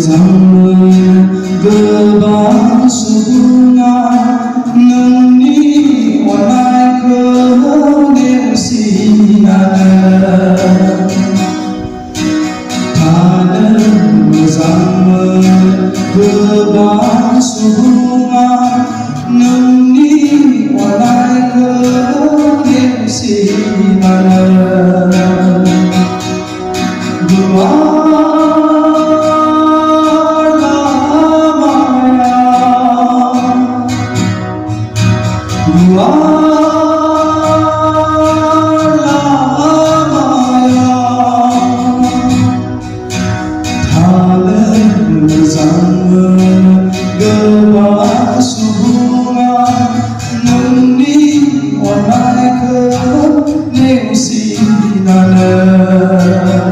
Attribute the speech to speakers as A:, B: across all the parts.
A: 잠은 그밤 수구나 눈이 원할 그대 시나는 다른 잠은 그밤 수구나 눈이 원할 그대 시나는 잠은 그와 수가 눈이 원할 그내 웃이 나는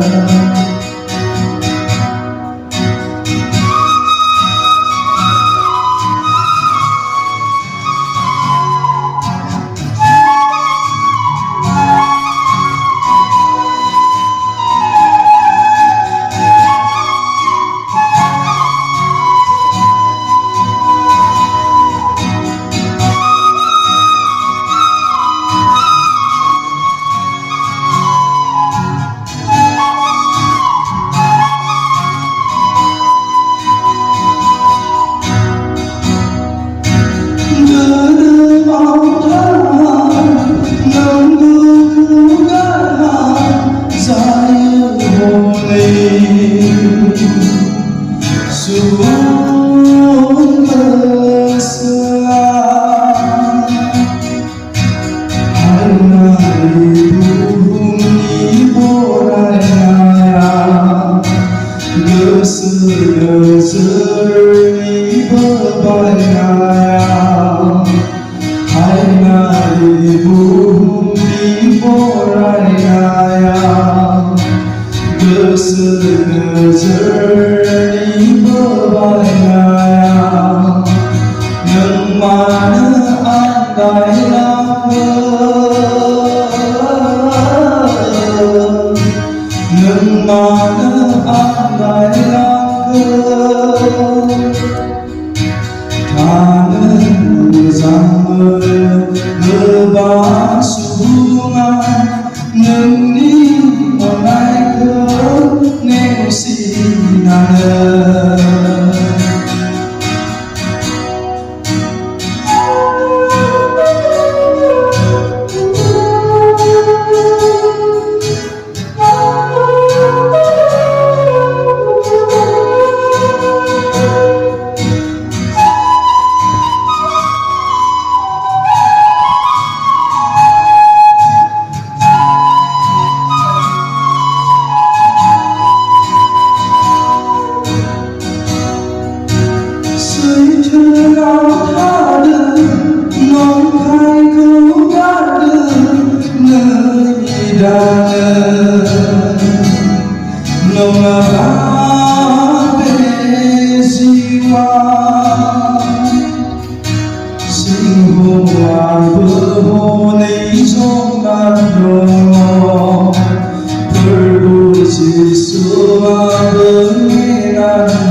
A: 수원 것은 하나의 부흥이 보라야 것을 입어봐야 하나의 부흥이 보라야 것을 입어봐야 영만은 안다이라고 영만은 안다이라고 다는 잠을 그밤 수가 눈이 원할 그내 웃이 나는 너와 배시와 신호와 부혼의 정말로 불붙일 수 없는 난